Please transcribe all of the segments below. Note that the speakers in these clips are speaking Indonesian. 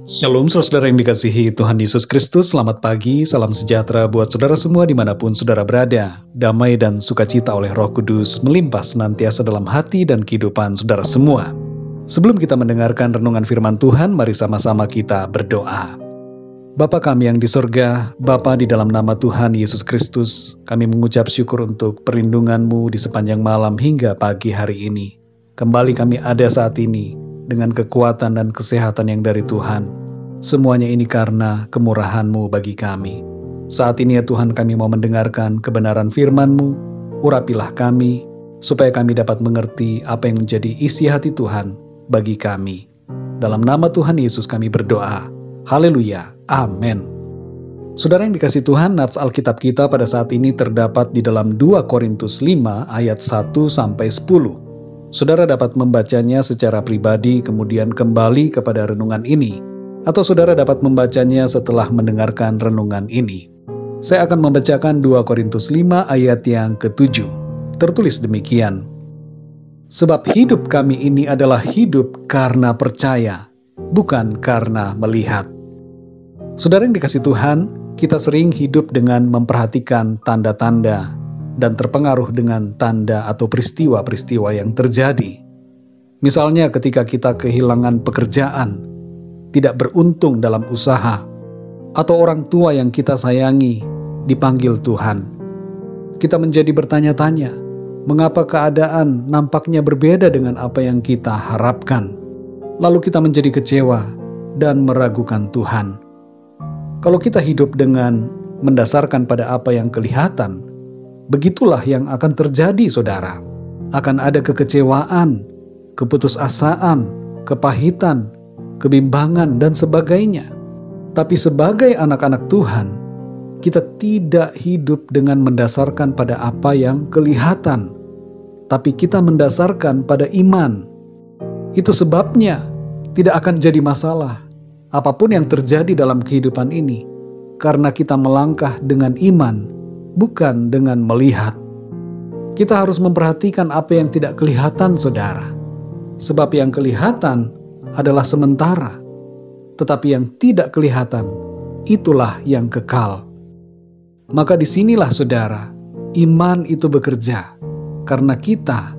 Shalom saudara yang dikasihi Tuhan Yesus Kristus, selamat pagi, salam sejahtera buat saudara semua dimanapun saudara berada. Damai dan sukacita oleh Roh Kudus melimpah senantiasa dalam hati dan kehidupan saudara semua. Sebelum kita mendengarkan renungan firman Tuhan, mari sama-sama kita berdoa. Bapa kami yang di sorga, Bapa di dalam nama Tuhan Yesus Kristus, kami mengucap syukur untuk perlindungan-Mu di sepanjang malam hingga pagi hari ini. Kembali kami ada saat ini, dengan kekuatan dan kesehatan yang dari Tuhan. Semuanya ini karena kemurahan-Mu bagi kami. Saat ini ya Tuhan, kami mau mendengarkan kebenaran firman-Mu. Urapilah kami, supaya kami dapat mengerti apa yang menjadi isi hati Tuhan bagi kami. Dalam nama Tuhan Yesus kami berdoa. Haleluya. Amin. Saudara yang dikasihi Tuhan, nats Alkitab kita pada saat ini terdapat di dalam 2 Korintus 5 ayat 1-10. Saudara dapat membacanya secara pribadi kemudian kembali kepada renungan ini, atau saudara dapat membacanya setelah mendengarkan renungan ini. Saya akan membacakan 2 Korintus 5 ayat yang ke-7. Tertulis demikian. Sebab hidup kami ini adalah hidup karena percaya, bukan karena melihat. Saudara yang dikasihi Tuhan, kita sering hidup dengan memperhatikan tanda-tanda dan terpengaruh dengan tanda atau peristiwa-peristiwa yang terjadi. Misalnya ketika kita kehilangan pekerjaan, tidak beruntung dalam usaha, atau orang tua yang kita sayangi dipanggil Tuhan. Kita menjadi bertanya-tanya, mengapa keadaan nampaknya berbeda dengan apa yang kita harapkan? Lalu kita menjadi kecewa dan meragukan Tuhan. Kalau kita hidup dengan mendasarkan pada apa yang kelihatan, begitulah yang akan terjadi, saudara. Akan ada kekecewaan, keputusasaan, kepahitan, kebimbangan, dan sebagainya. Tapi sebagai anak-anak Tuhan, kita tidak hidup dengan mendasarkan pada apa yang kelihatan, tapi kita mendasarkan pada iman. Itu sebabnya tidak akan jadi masalah apapun yang terjadi dalam kehidupan ini, karena kita melangkah dengan iman, bukan dengan melihat. Kita harus memperhatikan apa yang tidak kelihatan, saudara. Sebab yang kelihatan adalah sementara, tetapi yang tidak kelihatan, itulah yang kekal. Maka disinilah, saudara, iman itu bekerja, karena kita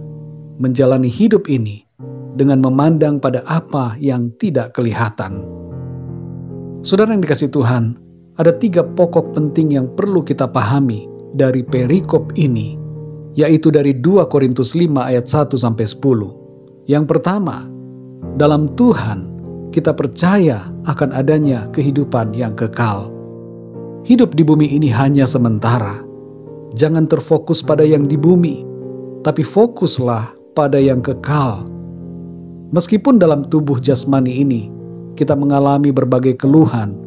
menjalani hidup ini dengan memandang pada apa yang tidak kelihatan. Saudara yang dikasihi Tuhan, ada 3 pokok penting yang perlu kita pahami dari perikop ini, yaitu dari 2 Korintus 5 ayat 1-10. Yang pertama, dalam Tuhan kita percaya akan adanya kehidupan yang kekal. Hidup di bumi ini hanya sementara. Jangan terfokus pada yang di bumi, tapi fokuslah pada yang kekal. Meskipun dalam tubuh jasmani ini kita mengalami berbagai keluhan,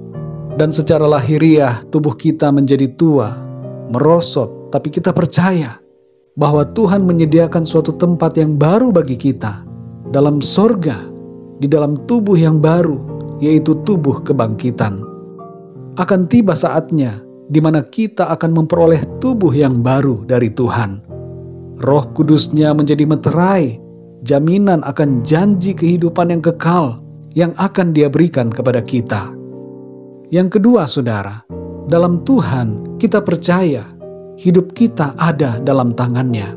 dan secara lahiriah tubuh kita menjadi tua, merosot, tapi kita percaya bahwa Tuhan menyediakan suatu tempat yang baru bagi kita dalam sorga, di dalam tubuh yang baru, yaitu tubuh kebangkitan. Akan tiba saatnya di mana kita akan memperoleh tubuh yang baru dari Tuhan. Roh Kudusnya menjadi meterai, jaminan akan janji kehidupan yang kekal yang akan Dia berikan kepada kita. Yang kedua, saudara, dalam Tuhan kita percaya hidup kita ada dalam tangan-Nya.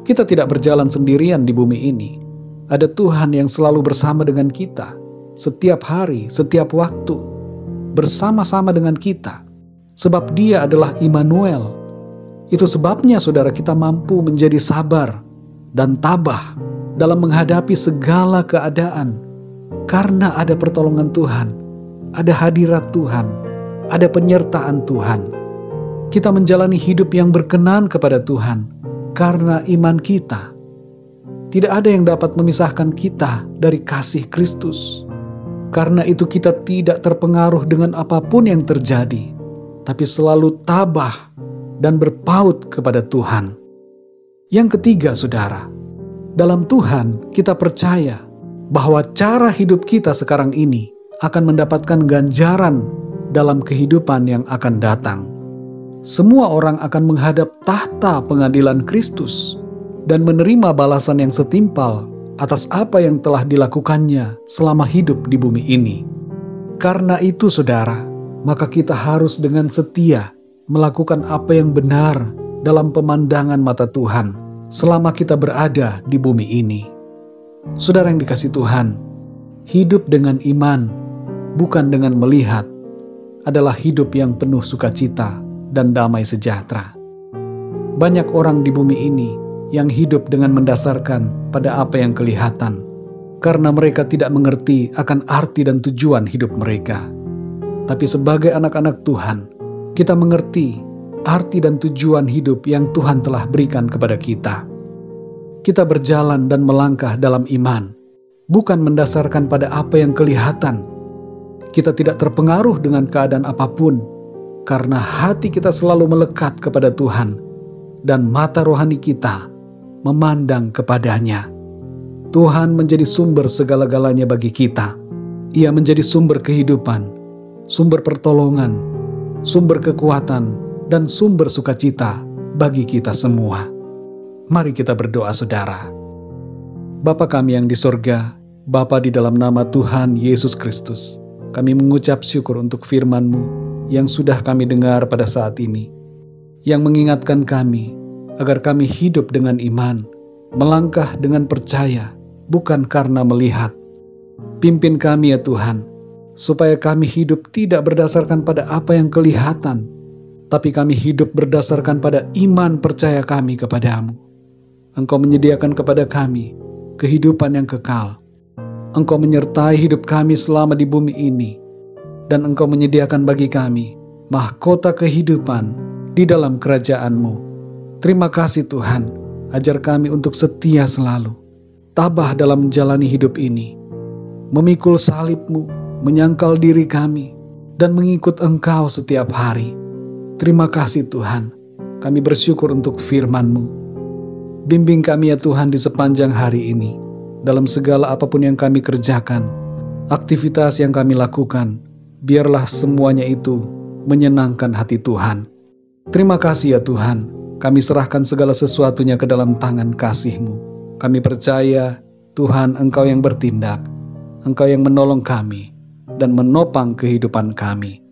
Kita tidak berjalan sendirian di bumi ini. Ada Tuhan yang selalu bersama dengan kita, setiap hari, setiap waktu, bersama-sama dengan kita. Sebab Dia adalah Immanuel. Itu sebabnya, saudara, kita mampu menjadi sabar dan tabah dalam menghadapi segala keadaan, karena ada pertolongan Tuhan, ada hadirat Tuhan, ada penyertaan Tuhan. Kita menjalani hidup yang berkenan kepada Tuhan karena iman kita. Tidak ada yang dapat memisahkan kita dari kasih Kristus. Karena itu kita tidak terpengaruh dengan apapun yang terjadi, tapi selalu tabah dan berpaut kepada Tuhan. Yang ketiga, saudara, dalam Tuhan kita percaya bahwa cara hidup kita sekarang ini akan mendapatkan ganjaran dalam kehidupan yang akan datang. Semua orang akan menghadap tahta pengadilan Kristus dan menerima balasan yang setimpal atas apa yang telah dilakukannya selama hidup di bumi ini. Karena itu saudara, maka kita harus dengan setia melakukan apa yang benar dalam pemandangan mata Tuhan selama kita berada di bumi ini. Saudara yang dikasihi Tuhan, hidup dengan iman, bukan dengan melihat, adalah hidup yang penuh sukacita dan damai sejahtera. Banyak orang di bumi ini yang hidup dengan mendasarkan pada apa yang kelihatan, karena mereka tidak mengerti akan arti dan tujuan hidup mereka. Tapi sebagai anak-anak Tuhan, kita mengerti arti dan tujuan hidup yang Tuhan telah berikan kepada kita. Kita berjalan dan melangkah dalam iman, bukan mendasarkan pada apa yang kelihatan. Kita tidak terpengaruh dengan keadaan apapun, karena hati kita selalu melekat kepada Tuhan, dan mata rohani kita memandang kepadanya. Tuhan menjadi sumber segala-galanya bagi kita. Ia menjadi sumber kehidupan, sumber pertolongan, sumber kekuatan, dan sumber sukacita bagi kita semua. Mari kita berdoa saudara. Bapa kami yang di sorga, Bapa di dalam nama Tuhan Yesus Kristus, kami mengucap syukur untuk firman-Mu yang sudah kami dengar pada saat ini, yang mengingatkan kami agar kami hidup dengan iman, melangkah dengan percaya, bukan karena melihat. Pimpin kami ya Tuhan, supaya kami hidup tidak berdasarkan pada apa yang kelihatan, tapi kami hidup berdasarkan pada iman percaya kami kepadamu. Engkau menyediakan kepada kami kehidupan yang kekal. Engkau menyertai hidup kami selama di bumi ini, dan Engkau menyediakan bagi kami mahkota kehidupan di dalam kerajaan-Mu. Terima kasih Tuhan, ajar kami untuk setia selalu, tabah dalam menjalani hidup ini, memikul salib-Mu, menyangkal diri kami, dan mengikut Engkau setiap hari. Terima kasih Tuhan, kami bersyukur untuk firman-Mu. Bimbing kami ya Tuhan di sepanjang hari ini, dalam segala apapun yang kami kerjakan, aktivitas yang kami lakukan, biarlah semuanya itu menyenangkan hati Tuhan. Terima kasih ya Tuhan, kami serahkan segala sesuatunya ke dalam tangan kasih-Mu. Kami percaya Tuhan Engkau yang bertindak, Engkau yang menolong kami, dan menopang kehidupan kami.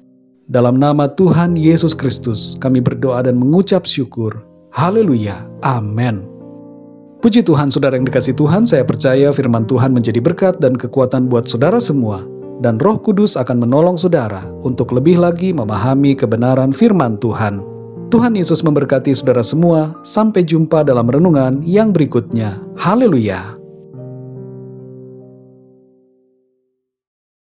Dalam nama Tuhan Yesus Kristus, kami berdoa dan mengucap syukur. Haleluya. Amin. Puji Tuhan, saudara yang dikasihi Tuhan, saya percaya firman Tuhan menjadi berkat dan kekuatan buat saudara semua, dan Roh Kudus akan menolong saudara untuk lebih lagi memahami kebenaran firman Tuhan. Tuhan Yesus memberkati saudara semua. Sampai jumpa dalam renungan yang berikutnya. Haleluya.